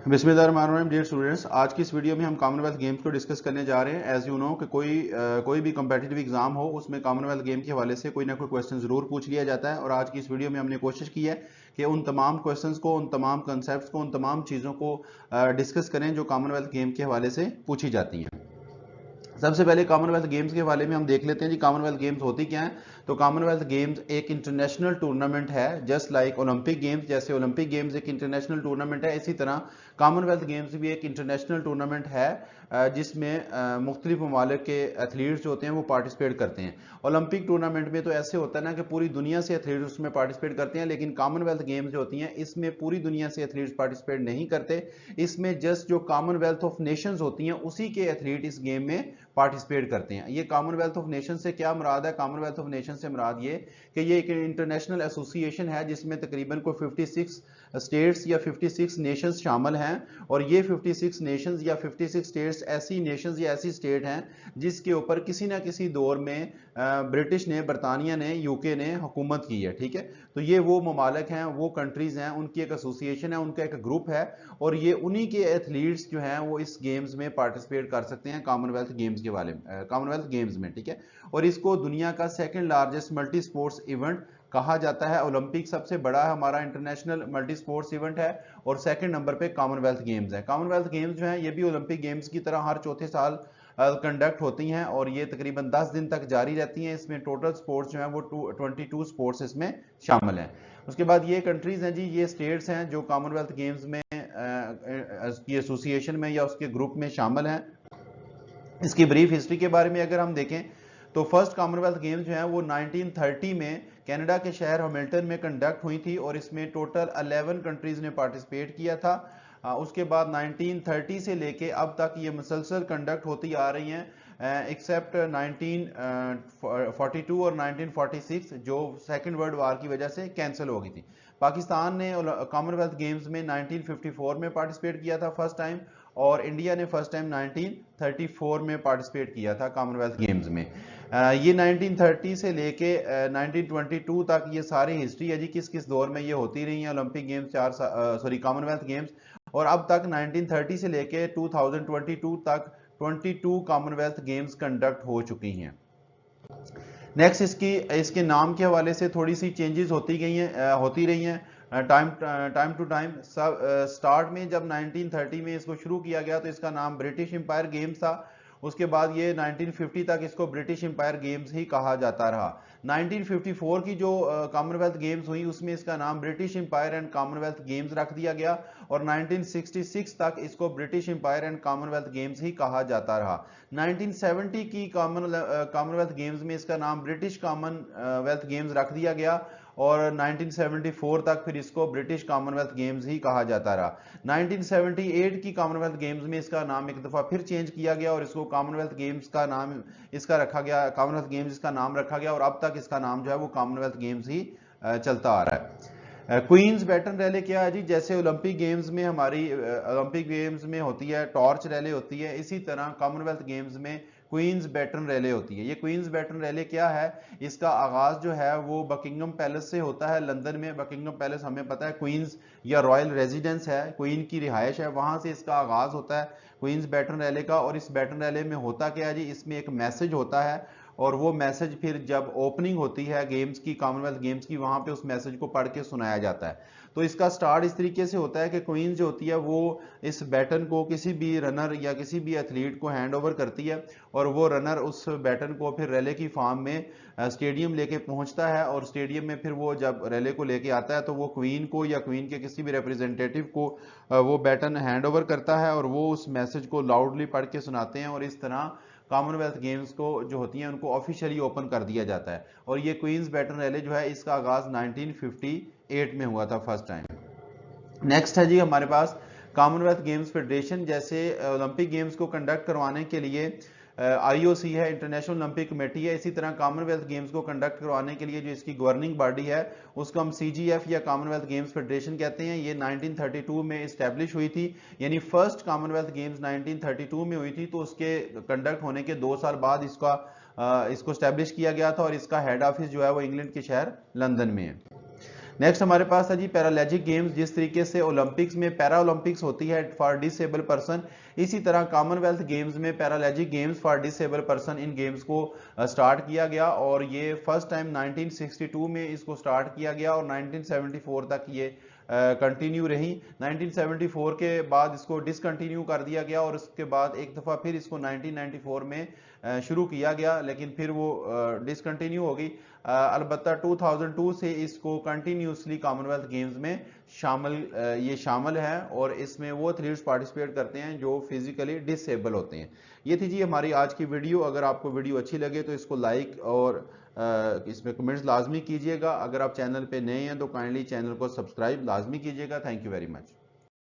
बिस्मिल्लाहिर्रहमानिर्रहीम। Dear students, आज की इस वीडियो में हम कॉमनवेल्थ गेम्स को डिस्कस करने जा रहे हैं। एज यू नो कि कोई भी कम्पिटिटिव एग्जाम हो उसमें कॉमनवेल्थ गेम के हवाले से कोई ना कोई क्वेश्चन जरूर पूछ लिया जाता है। और आज की इस वीडियो में हमने कोशिश की है कि उन तमाम क्वेश्चंस को, उन तमाम कंसेप्ट को, उन तमाम चीज़ों को डिस्कस करें जो कॉमनवेल्थ गेम के हवाले से पूछी जाती हैं। सबसे पहले कॉमनवेल्थ गेम्स के हवाले में हम देख लेते हैं जी कॉमनवेल्थ गेम्स होती क्या है। तो कॉमनवेल्थ गेम्स एक इंटरनेशनल टूर्नामेंट है, जस्ट लाइक ओलंपिक गेम्स। जैसे ओलंपिक गेम्स एक इंटरनेशनल टूर्नामेंट है, इसी तरह कॉमनवेल्थ गेम्स भी एक इंटरनेशनल टूर्नामेंट है जिसमें मुख्तलिफ ममालिक के एथलीट्स जो होते हैं वो पार्टिसिपेट करते हैं। ओलंपिक टूर्नामेंट में तो ऐसे होता है ना कि पूरी दुनिया से एथलीट्स उसमें पार्टिसिपेट करते हैं, लेकिन कॉमनवेल्थ गेम्स जो होती हैं इसमें पूरी दुनिया से एथलीट्स पार्टिसिपेट नहीं करते। इसमें जस्ट जो कॉमनवेल्थ ऑफ नेशंस होती हैं उसी के एथलीट इस गेम में पार्टिसिपेट करते हैं। ये कॉमनवेल्थ ऑफ नेशन से क्या मुराद है? कॉमनवेल्थ ऑफ नेशन से मुराद ये कि ये एक इंटरनेशनल एसोसिएशन है जिसमें तकरीबन कोई 56 स्टेट्स या 56 नेशंस शामिल हैं। और ये 56 नेशंस या 56 स्टेट्स ऐसी नेशंस या ऐसी स्टेट हैं जिसके ऊपर किसी ना किसी दौर में ब्रिटिश ने, बरतानिया ने, यूके ने हुकूमत की है। ठीक है, तो ये वो ममालिक हैं, वो कंट्रीज हैं, उनकी एक एसोसिएशन है, उनका एक ग्रुप है और ये उन्हीं के एथलीट्स जो हैं वो इस गेम्स में पार्टिसिपेट कर सकते हैं कॉमनवेल्थ गेम्स के वाले कॉमनवेल्थ गेम्स में। ठीक है, और इसको दुनिया का second largest multi sports event कहा जाता है। ओलंपिक सबसे बड़ा हमारा इंटरनेशनल मल्टी स्पोर्ट्स इवेंट है और सेकंड नंबर पे कॉमनवेल्थ गेम्स है। कॉमनवेल्थ गेम्स जो है ये भी ओलंपिक गेम्स की तरह हर चौथे साल कंडक्ट होती हैं और ये तकरीबन 10 दिन तक जारी रहती हैं। इसमें टोटल स्पोर्ट्स जो है वो 22 स्पोर्ट्स इसमें शामिल हैं। उसके बाद ये कंट्रीज हैं जी, ये स्टेट्स हैं जो कॉमनवेल्थ गेम्स में की एसोसिएशन में या उसके ग्रुप में शामिल हैं। इसकी ब्रीफ हिस्ट्री के बारे में अगर हम देखें तो फर्स्ट कॉमनवेल्थ गेम्स जो है वो 1930 में कनाडा के शहर हैमिल्टन में कंडक्ट हुई थी और इसमें टोटल 11 कंट्रीज ने पार्टिसिपेट किया था। उसके बाद 1930 से लेके अब तक ये मुसलसल कंडक्ट होती आ रही हैं एक्सेप्ट 1942 और 1946 जो सेकेंड वर्ल्ड वार की वजह से कैंसिल हो गई थी। पाकिस्तान ने कॉमनवेल्थ गेम्स में 1954 में पार्टिसिपेट किया था फर्स्ट टाइम और इंडिया ने फर्स्ट टाइम 1934 में पार्टिसिपेट किया था कॉमनवेल्थ गेम्स में। ये 1930 से लेके 1922 तक ये सारी हिस्ट्री है जी किस किस दौर में ये होती रही है ओलंपिक गेम्स, कॉमनवेल्थ गेम्स। और अब तक 1930 से लेके 2022 तक 22 कॉमनवेल्थ गेम्स कंडक्ट हो चुकी हैं। नेक्स्ट इसके नाम के हवाले से थोड़ी सी चेंजेस होती रही हैं टाइम टू टाइम। स्टार्ट में जब 1930 में इसको शुरू किया गया तो इसका नाम ब्रिटिश एम्पायर गेम्स था। उसके बाद ये 1950 तक इसको ब्रिटिश एम्पायर गेम्स ही कहा जाता रहा। 1954 की जो कॉमनवेल्थ गेम्स हुई उसमें इसका नाम British Empire and Commonwealth Games रख दिया गया और 1966 तक इसको British Empire and Commonwealth Games ही कहा जाता रहा। 1970 की कॉमनवेल्थ गेम्स में इसका नाम ब्रिटिश कॉमनवेल्थ गेम्स रख दिया गया और 1974 तक फिर इसको ब्रिटिश कॉमनवेल्थ गेम्स ही कहा जाता रहा। 1978 की कॉमनवेल्थ गेम्स में इसका नाम एक दफा फिर चेंज किया गया और इसको कॉमनवेल्थ गेम्स का नाम इसका रखा गया, कॉमनवेल्थ गेम्स इसका नाम रखा गया और अब तक इसका नाम जो है वो कॉमनवेल्थ गेम्स ही चलता आ रहा है। क्वींस बैटन रैली क्या है जी? जैसे ओलंपिक गेम्स में हमारी ओलंपिक गेम्स में होती है टॉर्च रैली होती है, इसी तरह कॉमनवेल्थ गेम्स में क्वींस बैटन रैली होती है। ये क्वींस बैटन रैली क्या है? इसका आगाज जो है वो बकिंगम पैलेस से होता है लंदन में। बकिंगम पैलेस हमें पता है क्वींस या रॉयल रेजिडेंस है, क्वीन की रिहायश है, वहां से इसका आगाज होता है क्वींस बैटन रैली का। और इस बैटन रैली में होता क्या है जी? इसमें एक मैसेज होता है और वो मैसेज फिर जब ओपनिंग होती है गेम्स की, कॉमनवेल्थ गेम्स की, वहां पे उस मैसेज को पढ़ के सुनाया जाता है। तो इसका स्टार्ट इस तरीके से होता है कि क्वीन जो होती है वो इस बैटन को किसी भी रनर या किसी भी एथलीट को हैंड ओवर करती है और वो रनर उस बैटन को फिर रैली की फॉर्म में स्टेडियम लेके पहुंचता है और स्टेडियम में फिर वो जब रैली को लेके आता है तो वो क्वीन को या क्वीन के किसी भी रिप्रेजेंटेटिव को वो बैटन हैंड ओवर करता है और वो उस मैसेज को लाउडली पढ़ के सुनाते हैं और इस तरह कॉमनवेल्थ गेम्स को जो होती हैं उनको ऑफिशियली ओपन कर दिया जाता है। और ये क्वींस बैटन रैली जो है इसका आगाज 1958 में हुआ था फर्स्ट टाइम। नेक्स्ट है जी हमारे पास कॉमनवेल्थ गेम्स फेडरेशन। जैसे ओलंपिक गेम्स को कंडक्ट करवाने के लिए आईओसी है, इंटरनेशनल ओलंपिक कमेटी है, इसी तरह कॉमनवेल्थ गेम्स को कंडक्ट करवाने के लिए जो इसकी गवर्निंग बॉडी है उसको हम सीजीएफ या कॉमनवेल्थ गेम्स फेडरेशन कहते हैं। ये 1932 में इस्टेब्लिश हुई थी, यानी फर्स्ट कॉमनवेल्थ गेम्स 1932 में हुई थी। तो उसके कंडक्ट होने के 2 साल बाद इसको इस्टेब्लिश किया गया था और इसका हेड ऑफिस जो है वो इंग्लैंड के शहर लंदन में है। नेक्स्ट हमारे पास है जी पैरालैजिक गेम्स। जिस तरीके से ओलंपिक्स में पैरा ओलंपिक्स होती है फॉर डिसेबल पर्सन, इसी तरह कॉमनवेल्थ गेम्स में Paralympic games for disable person, इन गेम्स को स्टार्ट किया गया और ये फर्स्ट टाइम 1962 में इसको स्टार्ट किया गया और 1974 तक ये कंटिन्यू रही। 1974 के बाद इसको डिसकंटिन्यू कर दिया गया और उसके बाद एक दफ़ा फिर इसको 1994 में शुरू किया गया, लेकिन फिर वो डिसकंटिन्यू हो गई। अलबत्ता 2002 से इसको कंटिन्यूसली कॉमनवेल्थ गेम्स में ये शामिल है और इसमें वो एथलीट्स पार्टिसिपेट करते हैं जो फिजिकली डिसेबल होते हैं। ये थी जी हमारी आज की वीडियो। अगर आपको वीडियो अच्छी लगे तो इसको लाइक और इसमें कमेंट्स लाजमी कीजिएगा। अगर आप चैनल पे नए हैं तो काइंडली चैनल को सब्सक्राइब लाजमी कीजिएगा। Thank you very much.